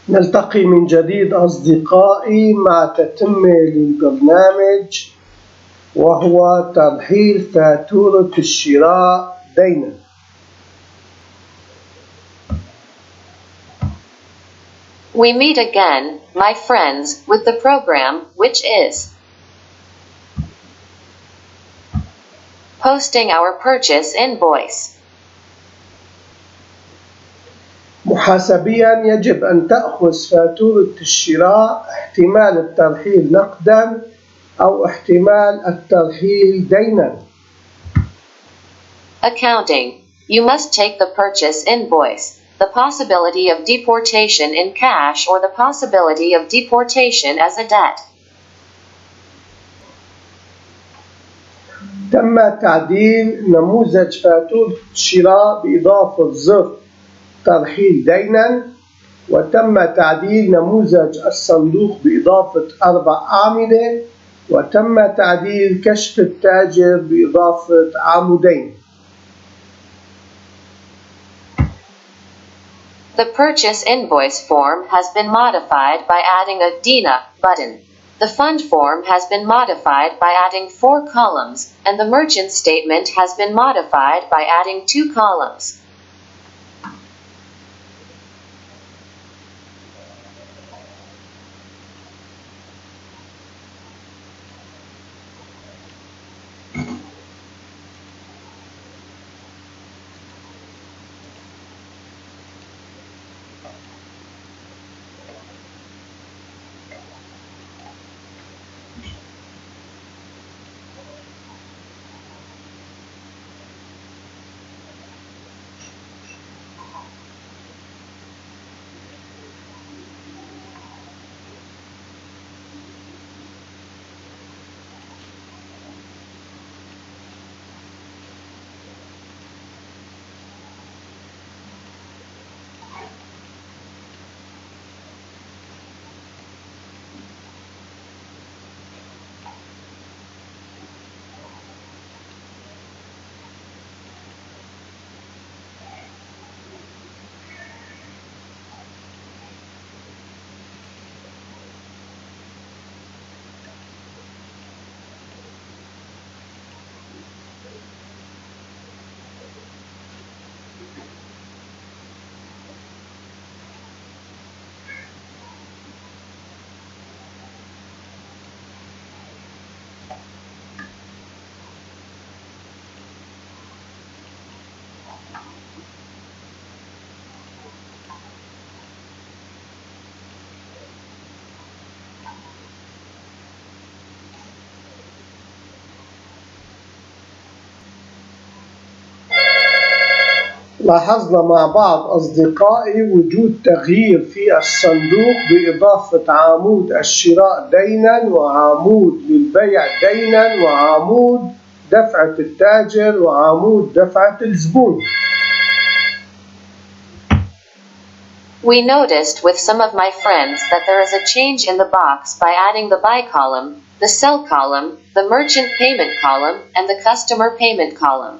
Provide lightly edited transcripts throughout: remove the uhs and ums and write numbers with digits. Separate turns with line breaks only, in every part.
نلتقي من جديد أصدقائي مع تتمة للبرنامج، وهو ترحيل فاتورة الشراء دينا.
We meet again, my friends, with the program, which is posting our purchase invoice.
محاسبيا يجب أن تأخذ فاتورة الشراء احتمال الترحيل نقدا أو احتمال الترحيل دينا.
Accounting. You must take the purchase invoice, the possibility of deportation in cash or the possibility of deportation as a debt.
تم تعديل نموذج فاتورة الشراء بإضافة زر ترحيل دينا، وتم تعديل نموذج الصندوق بإضافة 4 أعمدة، وتم تعديل كشف التاجر بإضافة عمودين.
The purchase invoice form has been modified by adding a Dina button. The fund form has been modified by adding 4 columns, and the merchant statement has been modified by adding 2 columns.
لاحظنا مع بعض أصدقائي وجود تغيير في الصندوق بإضافة عمود الشراء دينا، وعمود للبيع دينا، وعمود دفعة التاجر، وعمود دفعة الزبون.
We noticed with some of my friends that there is a change in the box by adding the buy column, the sell column, the merchant payment column, and the customer payment column.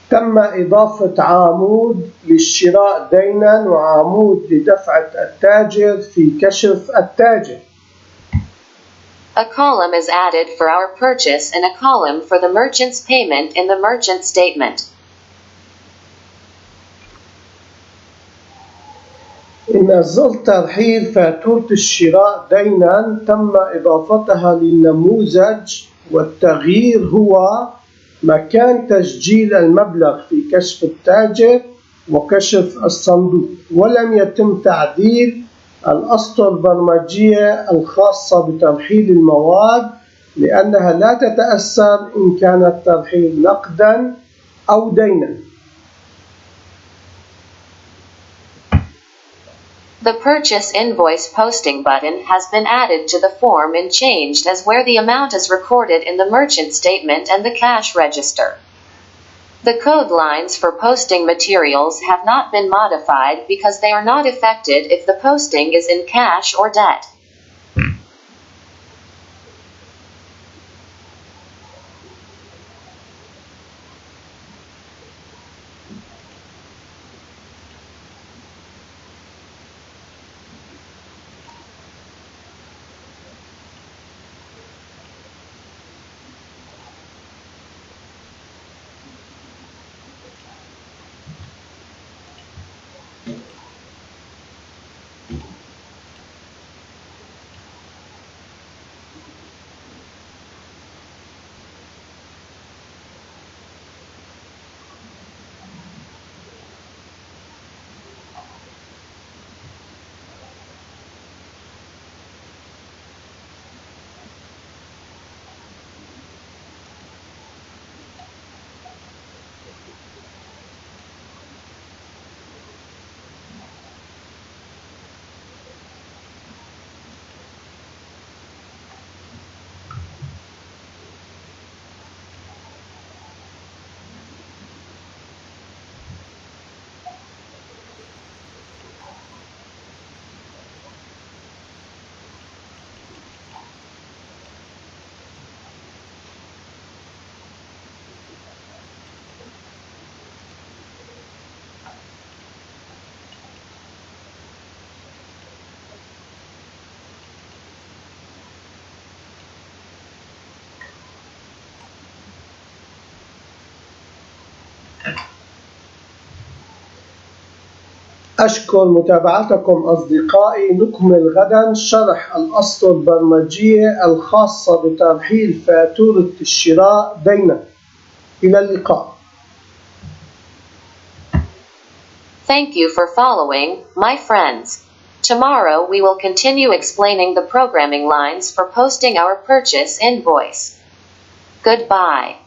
تم إضافة عمود للشراء دينا وعمود لدفعة التاجر في كشف التاجر.
A column is added for our purchase and a column for the merchant's payment in the merchant statement.
إن زر ترحيل فاتورة الشراء دينا تم إضافتها للنموذج، والتغيير هو مكان تسجيل المبلغ في كشف التاجر وكشف الصندوق، ولم يتم تعديل الأسطر البرمجية الخاصة بترحيل المواد، لأنها لا تتأثر إن كان الترحيل نقدا أو دينا.
The Purchase Invoice posting button has been added to the form and changed as where the amount is recorded in the merchant statement and the cash register. The code lines for posting materials have not been modified because they are not affected if the posting is in cash or debt.
أشكر متابعتكم أصدقائي. نكمل غدا شرح الأسطر البرمجية الخاصة بترحيل فاتورة الشراء دينا. إلى اللقاء.
Thank you for following, my friends. Tomorrow we will continue explaining the programming lines for posting our purchase invoice. Goodbye.